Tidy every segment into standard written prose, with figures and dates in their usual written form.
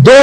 2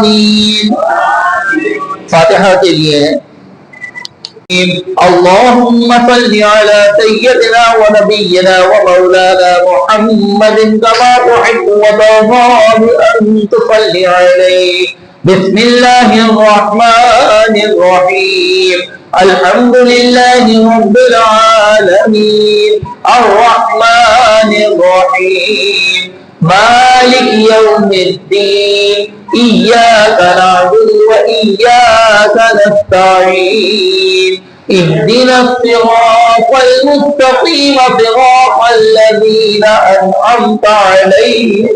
آمین. فاتحہ کے لیے اللهم صل على سيدنا ونبينا ومولانا محمد كما تحب وترضى أن تصلي عليه. بسم الله الرحمن الرحيم. الحمد لله رب العالمين الرحمن الرحيم مالك يوم الدين إياك نعبد وإياك نستعين. اهدنا الصراط المستقيم صراط الذين أنعمت عليهم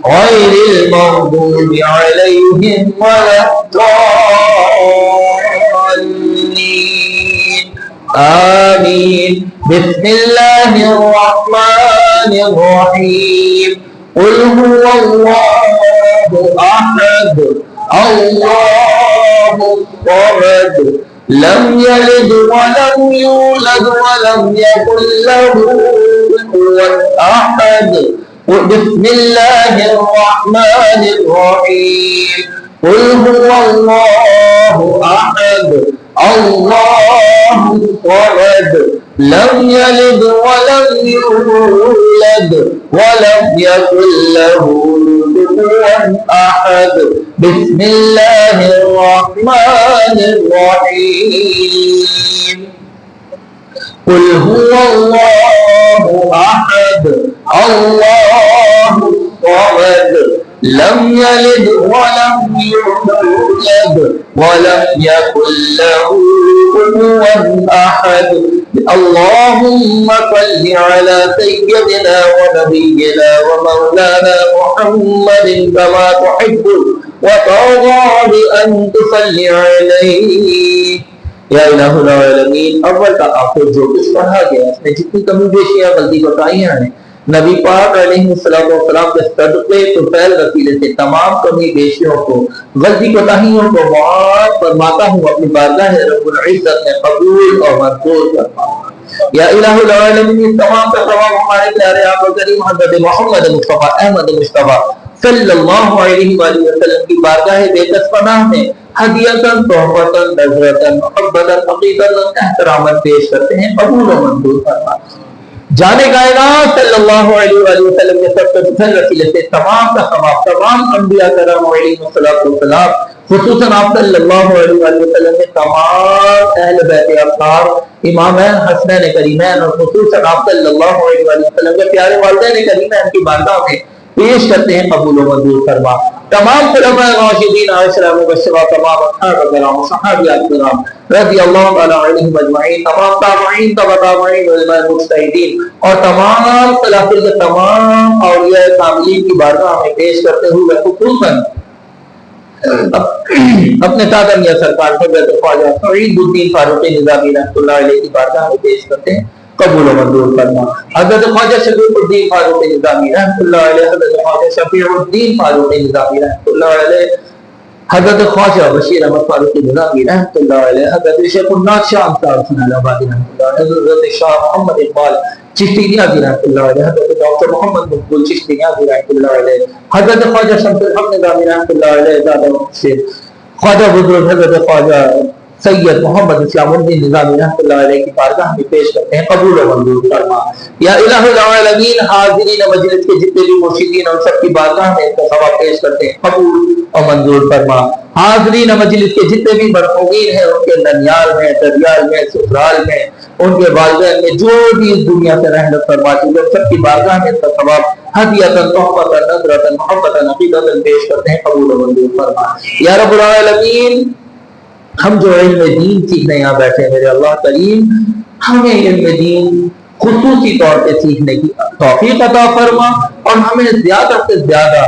غير المغضوب عليهم ولا الضالين. آمين. بسم الله الرحمن الرحيم. قل هو الله أحد الله الصمد لم يلد ولم يولد ولم يكن له كفوا أحد. بسم الله الرحمن الرحيم. قل هو الله أحد الله الصمد لم يلد ولم يولد ولم يكن له كفوا أحد. بسم الله الرحمن الرحيم. قل هو الله أحد الله الصمد لم يلد ولم يولد ولم يكن له كفوا أحد. اللهم صل على سيدنا ونبينا ومولانا محمد كما تحب وترضى بأن تصلي عليه. یا الہ العالمین، اول کا آخر جو کچھ پڑھا گیا اس میں جتنی کمی بیشیاں غلطی بتائیاں ہیں نبی پاک علیہ السلام کے صدقے تو پہل وسیلے سے تمام کمی بیشیوں کو غلطی کوتاہیوں کو معاف فرماتا ہوں. اپنی بارگاہ رب العزت میں قبول اور منظور فرما. یا الہ العالمین، تمام کا تمام ہمارے پیارے آقا کریم حضرت محمد مصطفیٰ احمد مصطفیٰ صلی اللہ علیہ وآلہ وسلم کی بارگاہ بے کس پناہ میں ہدیتاً تحفتاً نظرتاً محبتاً عقیدتاً احتراماً پیش کرتے ہیں. قبول و منظور فرما. جانے کائنات صلی اللہ علیہ وآلہ وسلم کے سب سے وسیلے سے تمام کا تمام انبیاء کرام علیہ السلام خصوصاً آپ صلی اللہ علیہ وآلہ وسلم کے تمام اہل بیت اطہار امامین حسنین کریمین اور خصوصاً آپ صلی اللہ علیہ وآلہ وسلم کے پیارے والدین کریمین کی بارگاہ میں پیش کرتے ہیں. قبول و منظور فرما. تمام خلفاء راشدین عشرہ مبشرہ تمام اصحاب کرام صحابیات کرام رضی اللہ تعالی عنہم اجمعین، تمام تابعین تبع تابعین علماء مجتہدین اور تمام خلفاء کے تمام اولیاء کاملین کی بارگاہ میں پیش کرتے ہوئے خصوصاً اپنے دادا میاں سرکار حضرت خواجہ سعید الدین فاروقی نظامی رحمۃ اللہ علیہ کی بارگاہ میں پیش کرتے ہیں. قبول و منظور فرما. حضرت خواجہ شفیع الدین فاروقی نظامی رحمۃ اللہ علیہ، حضرت خواجہ شفیع الدین فاروقی نظامی رحمۃ اللہ علیہ، حضرت خواجہ بشیر احمد فاروقی نظامی رحمۃ اللہ علیہ، حضرت شیخ الناس شاہ صاحب حسین آبادی رحمۃ اللہ علیہ، حضرت شاہ محمد اقبال چشتی نیازی رحمۃ اللہ علیہ، حضرت ڈاکٹر محمد مقبول چشتی نیازی رحمۃ اللہ علیہ، حضرت خواجہ شمس الحق نظامی رحمۃ اللہ علیہ، زیادہ مقصد خواجہ بزرگ حضرت خواجہ سید محمد اسلام الدین نظامی رحمۃ اللہ علیہ کی بارگاہ میں پیش کرتے ہیں. قبول و منظور فرما. یا الہ العالمین، حاضرین مجلس کے جتنے بھی مرشدین اور سب کی بارگاہ میں اس کا ثواب پیش کرتے ہیں. قبول و منظور فرما. حاضرین مجلس کے جتنے بھی مرحومین ہیں ان کے ننیال میں، دریال میں، سسرال میں، ان کے والدین میں جو بھی اس دنیا سے رحمت فرما چکے سب کی بارگاہ میں اس کا ثواب ہدیۃً تحفۃً نظرۃً محبۃً عقیدۃً پیش کرتے ہیں. قبول و منظور فرما. یا رب العالمین، ہم جو علم دین سیکھنے یہاں بیٹھے ہیں میرے اللہ کریم، ہمیں علم دین خصوصی طور پہ سیکھنے کی توفیق عطا فرما اور ہمیں زیادہ سے زیادہ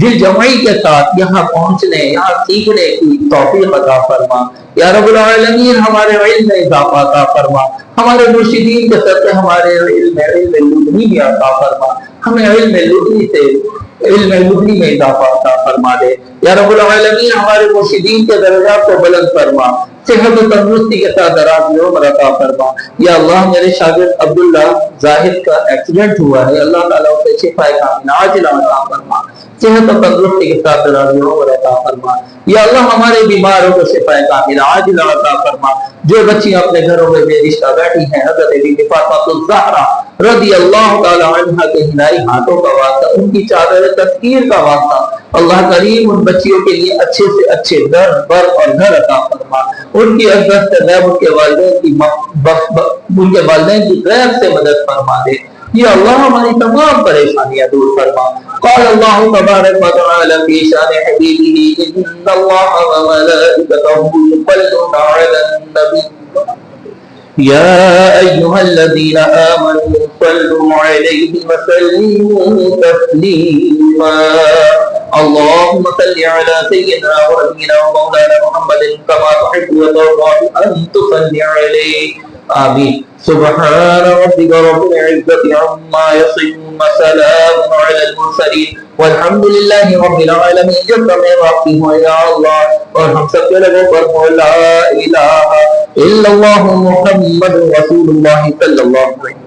دل جمعی کے ساتھ یہاں پہنچنے، یہاں سیکھنے کی توفیق عطا فرما. یا رب العالمین، ہمارے علم میں اضافہ عطا فرما. ہمارے مرشدین کے سب سے ہمارے علم لدنی میں عطا فرما. ہمیں علم لدنی میں اضافہ عطا فرما دے. یا رب العالمین، ہمارے مرشدین کے درجات کو بلند فرما. صحت و تندرستی کے ساتھ دراز عمر عطا فرما. یا اللہ، میرے شاگرد عبداللہ زاہد کا ایکسیڈنٹ ہوا ہے، اللہ تعالیٰ اسے شفا کاملہ عاجلہ عطا فرما. صحت و تندرستی کے ساتھ راضیوں کو عطا فرما. یا اللہ ہمارے بیماروں کو شفا کامل عاجل عطا فرما. جو بچیاں اپنے گھروں میں بے رشتہ بیٹھی ہیں حضرت بی بی فاطمہ الزہرا رضی اللہ تعالی عنہا کے ہنائی ہاتھوں کا واسطہ، ان کی چادر تذکیر کا واسطہ، اللہ کریم ان بچیوں کے لیے اچھے سے اچھے در بر اور گھر عطا فرما. ان کی عزت سے غیب ان کے والدین کی غیب سے مدد فرما دے. یا اللہ ہماری تمام پریشانیاں دور فرما. قال اللہ تبارک و تعالی فی شان حبیبہ ان اللہ وملائکتہ یصلون علی النبی یا ایھا الذین آمنوا صلوا علیہ وسلموا تسلیما. اللهم صل على سيدنا ونبينا ومولانا محمد كما تحب وترضى ان تصلي عليه. آمين. سبحان ربك رب العزة عما يصفون وسلام على المرسلين والحمد لله رب العالمين. جب میں واقعی ہوں یا اللہ اور ہم سب کے لوگوں پر لا الہ الا اللہ محمد رسول اللہ صلی اللہ علیہ وسلم.